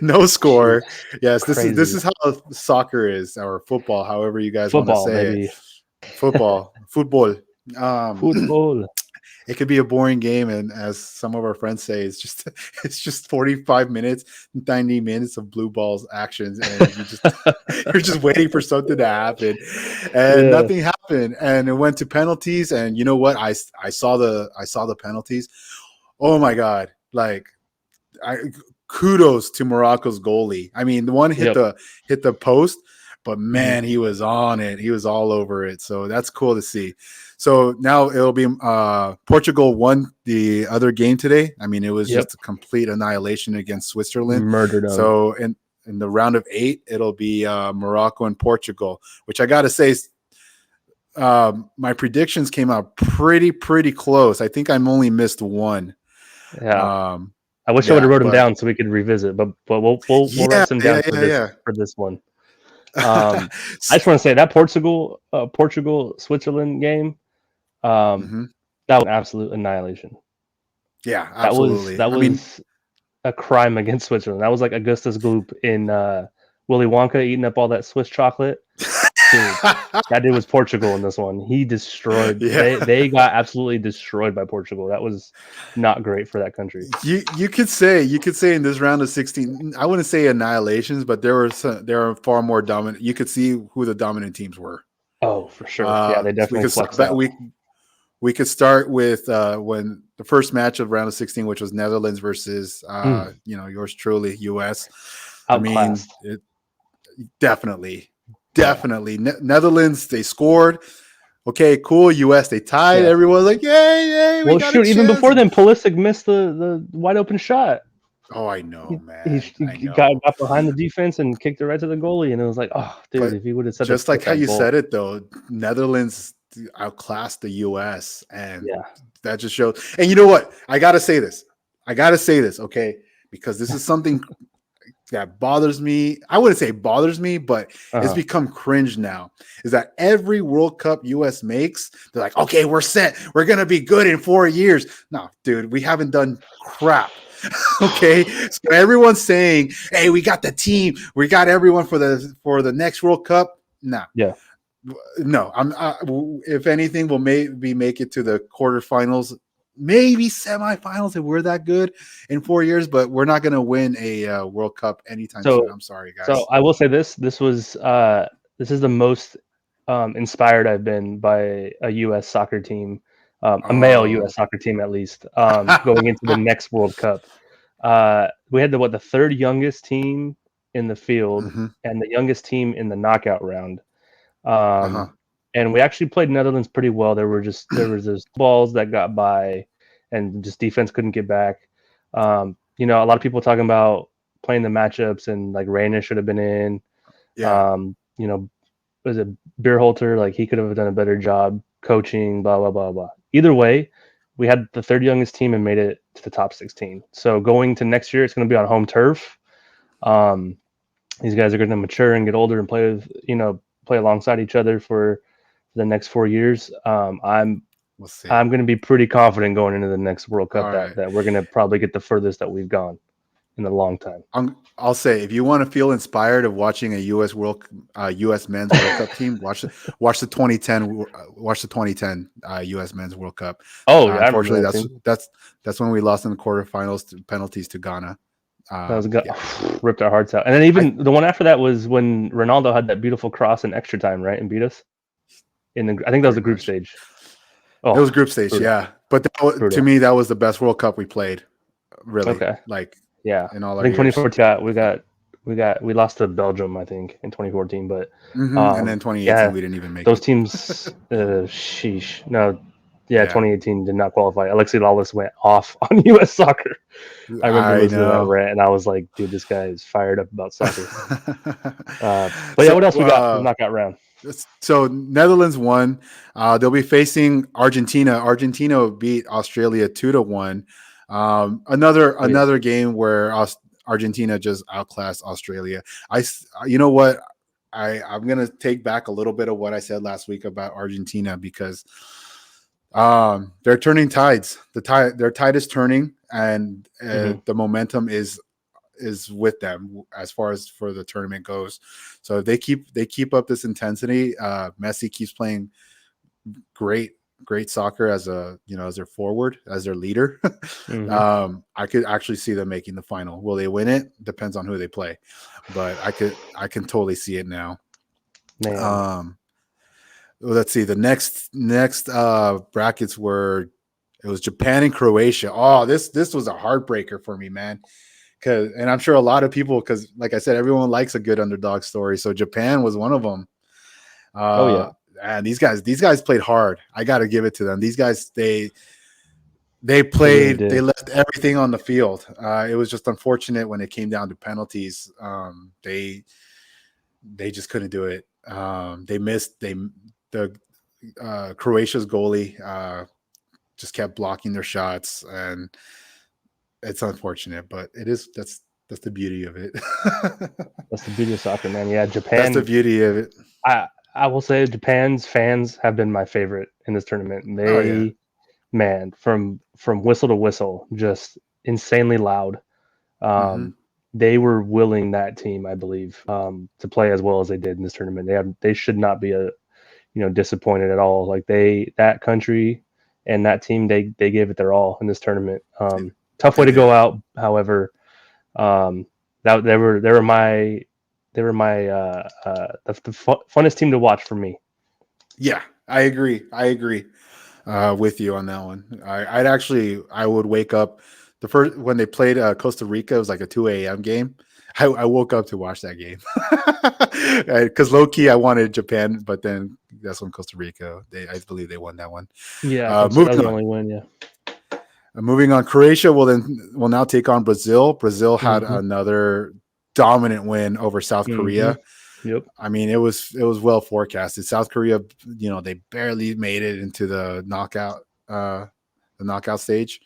Speaker 1: No score. Yes, this is how soccer is, or football, however you guys want to say
Speaker 3: baby.
Speaker 1: it. Football.
Speaker 3: Football.
Speaker 1: It could be a boring game, and as some of our friends say, it's just 45 minutes, 90 minutes of blue balls actions, and you're just waiting for something to happen, and nothing happened, and it went to penalties. And you know what? I saw the penalties. Oh my god! Like, kudos to Morocco's goalie. I mean, the one hit the post, but man, he was on it. He was all over it. So that's cool to see. So now it'll be Portugal won the other game today. I mean, it was just a complete annihilation against Switzerland.
Speaker 3: Murdered them.
Speaker 1: So in the round of 8, it'll be Morocco and Portugal, which I got to say, my predictions came out pretty close. I think I only missed one.
Speaker 3: Yeah. I wish I would have wrote them down so we could revisit, but we'll write them down for this one. I just want to say that Portugal Switzerland game, that was an absolute annihilation.
Speaker 1: Yeah, absolutely.
Speaker 3: That was a crime against Switzerland. That was like Augustus Gloop in Willy Wonka eating up all that Swiss chocolate. Dude, that dude was Portugal in this one. He destroyed.
Speaker 1: Yeah.
Speaker 3: They got absolutely destroyed by Portugal. That was not great for that country.
Speaker 1: You could say in this round of 16, I wouldn't say annihilations, but there are far more dominant. You could see who the dominant teams were.
Speaker 3: Oh, for sure. Yeah, they definitely flexed out.
Speaker 1: We could start with when the first match of round of 16, which was Netherlands versus yours truly, US.
Speaker 3: Outclassed.
Speaker 1: I mean, definitely. Netherlands, they scored. Okay, cool. US, they tied. Yeah. Everyone's like, yay!
Speaker 3: Well, shoot, even before then, Pulisic missed the wide open shot.
Speaker 1: Oh, I know, man.
Speaker 3: He got behind the defense and kicked it right to the goalie, and it was like, oh, dude, but if he would have said
Speaker 1: just like how you said it, though, Netherlands outclassed the US, and that just shows. And you know what? I gotta say this, okay, because this is something that bothers me. I wouldn't say bothers me, but it's become cringe now. Is that every World Cup US makes, they're like, okay, we're set. We're going to be good in 4 years. No, dude, we haven't done crap. Okay. So everyone's saying, hey, we got the team. We got everyone for the next World Cup. Nah.
Speaker 3: Yeah.
Speaker 1: No, if anything, we'll maybe make it to the quarterfinals, maybe semifinals if we're that good in 4 years, but we're not going to win a World Cup anytime soon. I'm sorry, guys.
Speaker 3: So I will say this is the most inspired I've been by a U.S. soccer team, a male U.S. soccer team at least, going into the next World Cup. We had the third youngest team in the field and the youngest team in the knockout round. And we actually played Netherlands pretty well. There was those balls that got by, and just defense couldn't get back. A lot of people talking about playing the matchups and like Reina should have been in.
Speaker 1: Yeah.
Speaker 3: Was it Beerholter? Like he could have done a better job coaching. Blah blah blah blah. Either way, we had the third youngest team and made it to the top 16. So going to next year, it's going to be on home turf. These guys are going to mature and get older and play alongside each other for the next 4 years. I'm going to be pretty confident going into the next World Cup that we're going to probably get the furthest that we've gone in a long time.
Speaker 1: I'll say, if you want to feel inspired of watching a U.S. men's World Cup team, watch the 2010 U.S. men's World Cup.
Speaker 3: Oh,
Speaker 1: unfortunately, that's when we lost in the quarterfinals to penalties to Ghana.
Speaker 3: That was ripped our hearts out. And then even the one after that was when Ronaldo had that beautiful cross in extra time, right, and beat us. I think that was the group stage.
Speaker 1: Oh, it was group stage, yeah. But to me, that was the best World Cup we played. Really,
Speaker 3: okay.
Speaker 1: In all our
Speaker 3: I think 2014 we lost to Belgium, I think, in 2014. But
Speaker 1: and then 2018 we didn't even make
Speaker 3: those teams. Sheesh, no. Yeah, 2018 did not qualify. Alexi Lawless went off on U.S. soccer. I remember listening to that rant, and I was like, dude, this guy is fired up about soccer. What else we got for the knockout round?
Speaker 1: So Netherlands won. They'll be facing Argentina. Argentina beat Australia 2-1. Another game where Argentina just outclassed Australia. You know what? I'm gonna take back a little bit of what I said last week about Argentina, because they're turning tides. Their tide is turning, and the momentum is with them as far as for the tournament goes. So if they keep up this intensity, Messi keeps playing great soccer as their forward, as their leader. I could actually see them making the final. Will they win it? Depends on who they play, but I can totally see it now.
Speaker 3: Man.
Speaker 1: Let's see. The next brackets it was Japan and Croatia. Oh, this was a heartbreaker for me, man. And I'm sure a lot of people, because like I said, everyone likes a good underdog story. So Japan was one of them. And these guys played hard. I got to give it to them. These guys, they played. They left everything on the field. It was just unfortunate when it came down to penalties. They just couldn't do it. They missed. Croatia's goalie just kept blocking their shots, and it's unfortunate, but that's the beauty of it.
Speaker 3: That's the beauty of soccer, man. Yeah, Japan.
Speaker 1: That's the beauty of it.
Speaker 3: I will say Japan's fans have been my favorite in this tournament. Man, from whistle to whistle, just insanely loud. They were willing, that team, I believe, to play as well as they did in this tournament. They should not be disappointed at all. Like that country and that team, they gave it their all in this tournament. Tough way to go out, however. That they were my funnest team to watch for me.
Speaker 1: Yeah, I agree with you on that one. I would wake up the first when they played Costa Rica. It was like a 2 a.m. game. I woke up to watch that game because low key I wanted Japan, but then that's when Costa Rica. I believe they won that one.
Speaker 3: Yeah, that was the only win. Yeah.
Speaker 1: Moving on, Croatia will now take on Brazil. Brazil had another dominant win over South Korea.
Speaker 3: Yep.
Speaker 1: I mean, it was well forecasted. South Korea, they barely made it into the knockout stage,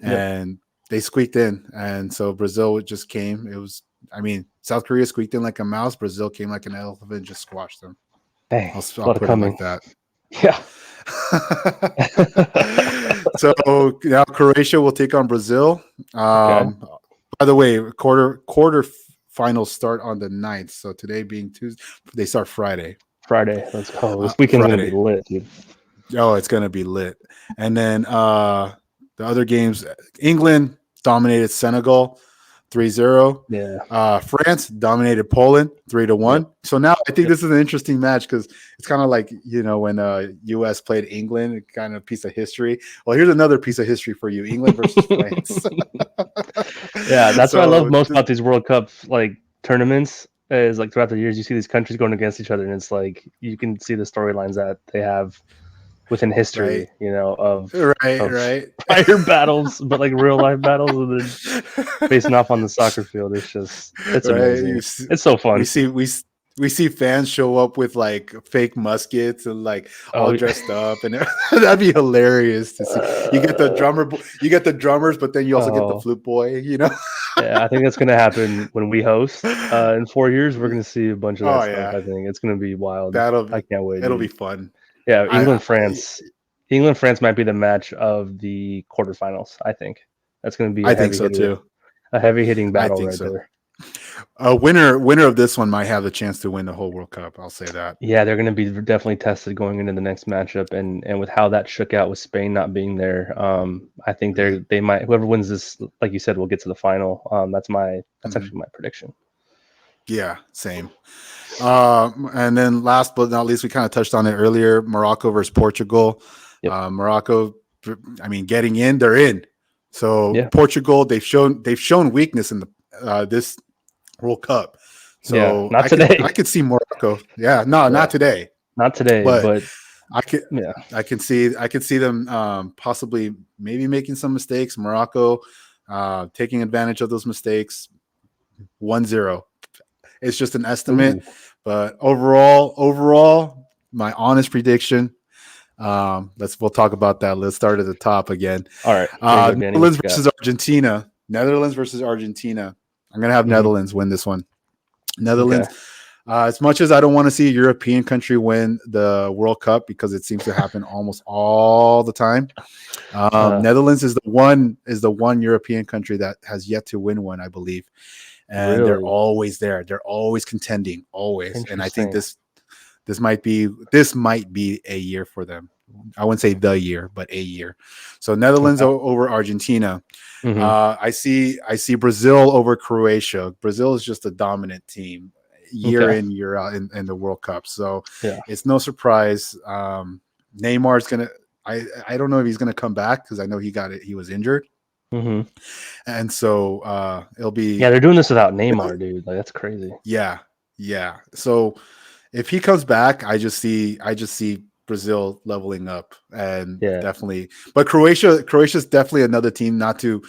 Speaker 1: and they squeaked in. And so Brazil just came. South Korea squeaked in like a mouse. Brazil came like an elephant, just squashed them.
Speaker 3: Dang,
Speaker 1: I'll put it like that.
Speaker 3: Yeah.
Speaker 1: So now Croatia will take on Brazil. By the way, quarter finals start on the 9th. So today being Tuesday, they start Friday.
Speaker 3: Let's go. This weekend's gonna be lit, dude.
Speaker 1: Oh, it's gonna be lit. And then the other games, England dominated Senegal 3-0.
Speaker 3: Yeah.
Speaker 1: France dominated Poland 3-1. Yep. So now I think this is an interesting match because it's kind of like when US played England, kind of piece of history. Well, here's another piece of history for you: England versus France.
Speaker 3: Yeah, that's what I love most about these World Cup tournaments. Is like throughout the years, you see these countries going against each other, and it's like you can see the storylines that they have within history, of fire battles, but like real life battles, and then facing off on the soccer field. It's amazing. It's so fun.
Speaker 1: We see fans show up with like fake muskets and like all dressed up, and that'd be hilarious to see. You get the drummers, but then you also get the flute boy.
Speaker 3: Yeah, I think that's gonna happen when we host in 4 years. We're gonna see a bunch of that stuff. I think it's gonna be wild. I can't wait.
Speaker 1: It'll be fun.
Speaker 3: Yeah, England France might be the match of the quarterfinals. I think that's going to be.
Speaker 1: I think so too.
Speaker 3: A heavy hitting battle there.
Speaker 1: A winner of this one might have the chance to win the whole World Cup. I'll say that.
Speaker 3: Yeah, they're going to be definitely tested going into the next matchup, and with how that shook out with Spain not being there, I think they might. Whoever wins this, like you said, will get to the final. That's actually my prediction.
Speaker 1: Yeah, same. And then last but not least, we kind of touched on it earlier: Morocco versus Portugal. Yep. Morocco, getting in, they're in. So Portugal, they've shown weakness in the this World Cup. So
Speaker 3: not today.
Speaker 1: I could see Morocco. Yeah, not today.
Speaker 3: Not today, but
Speaker 1: I can see them possibly maybe making some mistakes. Morocco taking advantage of those mistakes. 1-0. It's just an estimate, but overall, my honest prediction. We'll talk about that. Let's start at the top again.
Speaker 3: All right.
Speaker 1: Netherlands versus Argentina. I'm gonna have Netherlands win this one. Netherlands. Okay. As much as I don't want to see a European country win the World Cup because it seems to happen almost all the time, Netherlands is the one European country that has yet to win one, I believe, and they're always there. They're always contending, always. And I think this might be a year for them. I wouldn't say the year, but a year. So Netherlands over Argentina. Mm-hmm. I see Brazil over Croatia. Brazil is just a dominant team year in, year out in the World Cup. So it's no surprise. Neymar's gonna. I don't know if he's gonna come back because I know he was injured.
Speaker 3: Mm-hmm.
Speaker 1: And so it'll be.
Speaker 3: Yeah, they're doing this without Neymar, dude. Like that's crazy.
Speaker 1: Yeah. So if he comes back, I just see Brazil leveling up and definitely. But Croatia's definitely another team not to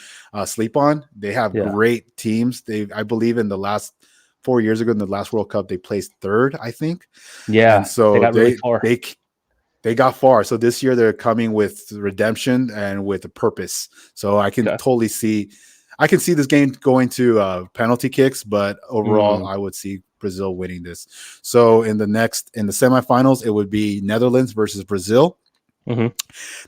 Speaker 1: sleep on. They have great teams. I believe in the last 4 years ago in the last World Cup they placed third, I think.
Speaker 3: Yeah.
Speaker 1: And so
Speaker 3: they got really far.
Speaker 1: They got far. So this year they're coming with redemption and with a purpose. So I can totally see. I can see this game going to penalty kicks, but overall, I would see Brazil winning this. So in the semifinals, it would be Netherlands versus Brazil.
Speaker 3: Mm-hmm.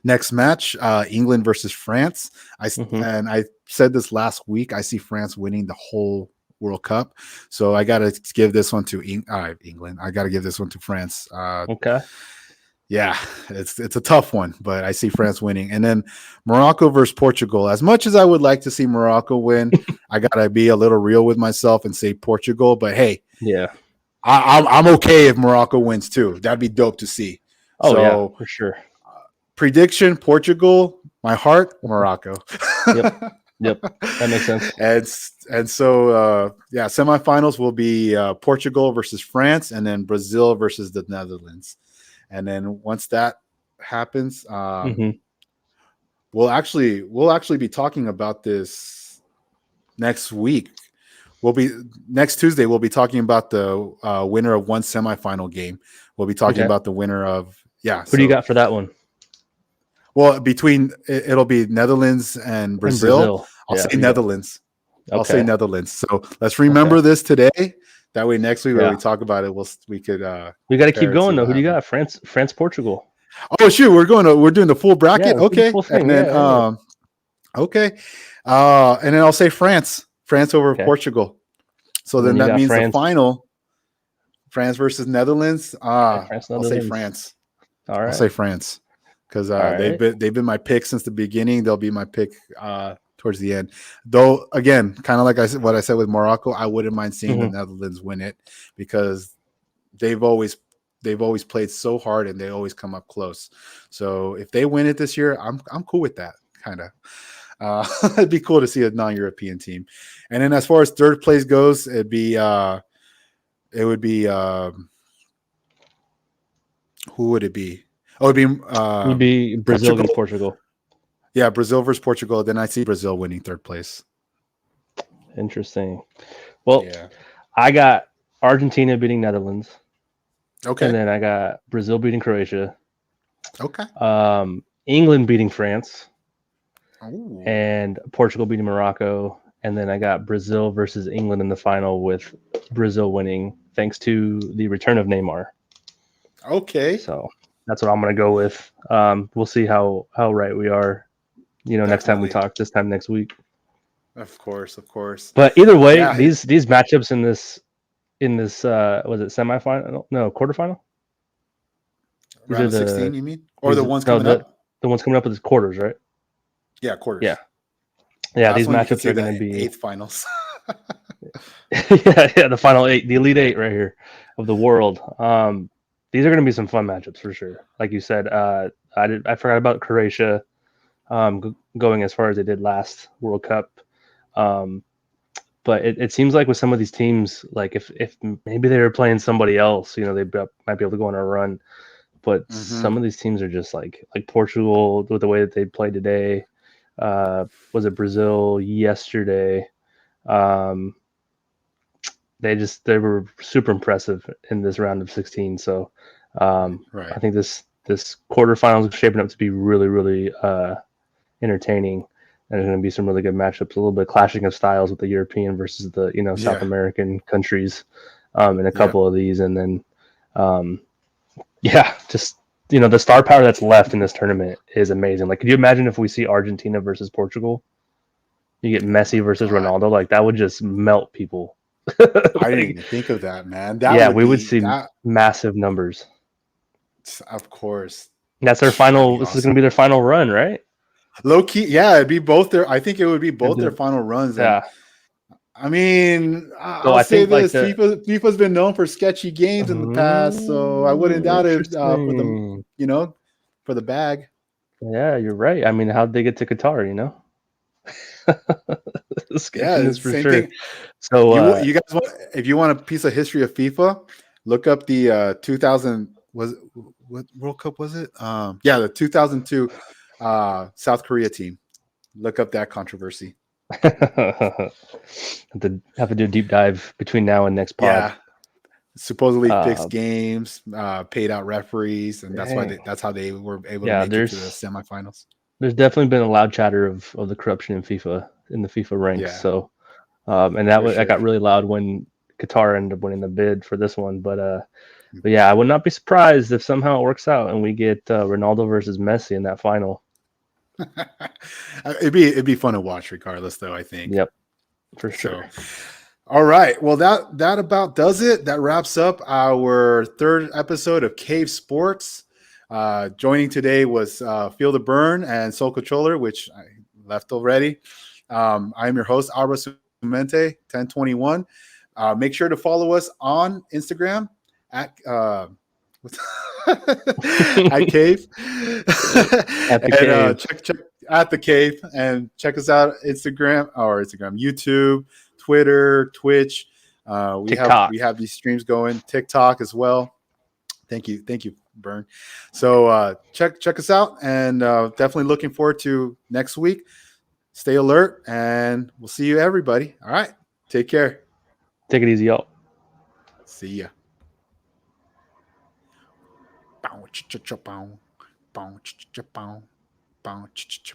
Speaker 1: Next match, England versus France. I said this last week. I see France winning the whole World Cup, so I got to give this one to England. I got to give this one to France.
Speaker 3: Okay.
Speaker 1: Yeah, it's a tough one, but I see France winning. And then Morocco versus Portugal. As much as I would like to see Morocco win, I gotta be a little real with myself and say Portugal. But hey,
Speaker 3: yeah,
Speaker 1: I'm okay if Morocco wins too. That'd be dope to see.
Speaker 3: Oh yeah, for sure.
Speaker 1: Prediction: Portugal. My heart, Morocco.
Speaker 3: Yep, that makes sense.
Speaker 1: And so yeah, semifinals will be Portugal versus France, and then Brazil versus the Netherlands. And then once that happens, we'll actually be talking about this next week. Next Tuesday. We'll be talking about the winner of one semifinal game. We'll be talking about the winner of
Speaker 3: Who do you got for that one?
Speaker 1: Well, it'll be Netherlands and Brazil. I'll say Netherlands. Okay. I'll say Netherlands. So let's remember this today. That way, next week when we talk about it, we got
Speaker 3: to keep going though. Who do you got? France, Portugal.
Speaker 1: Oh shoot, we're doing the full bracket.
Speaker 3: Yeah,
Speaker 1: okay,
Speaker 3: the
Speaker 1: and then okay, and then I'll say France over Portugal. So then that means France. The final, France versus Netherlands. I'll say France.
Speaker 3: All right,
Speaker 1: I'll say France because they've been my pick since the beginning. They'll be my pick towards the end. Though again, kind of like what I said with Morocco, I wouldn't mind seeing the Netherlands win it because they've always played so hard and they always come up close. So if they win it this year, I'm cool with that. Kind of, it'd be cool to see a non-European team. And then as far as third place goes, it would be who would it be? Oh, it would be
Speaker 3: Brazil against Portugal.
Speaker 1: Yeah, Brazil versus Portugal. Then I see Brazil winning third place.
Speaker 3: Interesting. Well, I got Argentina beating Netherlands.
Speaker 1: Okay.
Speaker 3: And then I got Brazil beating Croatia.
Speaker 1: Okay.
Speaker 3: England beating France.
Speaker 1: Ooh.
Speaker 3: And Portugal beating Morocco. And then I got Brazil versus England in the final with Brazil winning thanks to the return of Neymar.
Speaker 1: Okay.
Speaker 3: So that's what I'm going to go with. We'll see how right we are, next time we talk, this time next week.
Speaker 1: Of course.
Speaker 3: But either way, these matchups in this was it semifinal? No, quarterfinal?
Speaker 1: Round of 16, you mean? Or the ones coming up?
Speaker 3: The ones coming up with the quarters, right?
Speaker 1: Yeah, quarters.
Speaker 3: Yeah, these matchups are going to be
Speaker 1: eighth finals.
Speaker 3: yeah, the final 8, the elite 8 right here of the world. These are going to be some fun matchups for sure. Like you said, I forgot about Croatia going as far as they did last World Cup. But it seems like with some of these teams, like if maybe they were playing somebody else, they might be able to go on a run. But some of these teams are just like Portugal with the way that they played today. Was it Brazil yesterday? They were super impressive in this round of 16. So I think this quarterfinal is shaping up to be really, really entertaining. And there's going to be some really good matchups, a little bit clashing of styles with the European versus the South American countries in a couple of these. And then, just, the star power that's left in this tournament is amazing. Like, could you imagine if we see Argentina versus Portugal? You get Messi versus Ronaldo. Like, that would just melt people.
Speaker 1: I didn't even think of that, man.
Speaker 3: We would see massive numbers.
Speaker 1: Of course.
Speaker 3: And that's their final. This is going to be their final run, right?
Speaker 1: Low key, it'd be both their. I think it would be both their final runs. And, I mean, I'll say this: FIFA's been known for sketchy games in the past, so I wouldn't doubt it for them. For the bag.
Speaker 3: Yeah, you're right. I mean, how'd they get to Qatar? Sketchiness for sure. Thing.
Speaker 1: So you guys want, if you want a piece of history of FIFA, look up the 2000 what World Cup was it? The 2002 South Korea team. Look up that controversy.
Speaker 3: have to do a deep dive between now and next pod.
Speaker 1: Yeah, supposedly fixed games, paid out referees, and that's how they were able to make it to the semifinals.
Speaker 3: There's definitely been a loud chatter of the corruption in the FIFA ranks. Yeah. So, and that got really loud when Qatar ended up winning the bid for this one. But yeah, I would not be surprised if somehow it works out and we get Ronaldo versus Messi in that final.
Speaker 1: It'd be fun to watch regardless, though, I think.
Speaker 3: Yep, for sure.
Speaker 1: So, all right. Well, that about does it. That wraps up our third episode of Cave Sports. Joining today was Feel the Burn and Soul Controller, which I left already. I am your host, Abra Sumente, 1021. Make sure to follow us on Instagram at at Cave.
Speaker 3: At the
Speaker 1: And
Speaker 3: Cave.
Speaker 1: check at the Cave and check us out Instagram, YouTube, Twitter, Twitch. We have these streams going, TikTok as well. Thank you, Burn. So check us out, and definitely looking forward to next week. Stay alert, and we'll see you, everybody. All right, take care.
Speaker 3: Take it easy, y'all.
Speaker 1: See ya. Bow, ch ch ch bow, bow, ch ch ch bow, bow, ch ch ch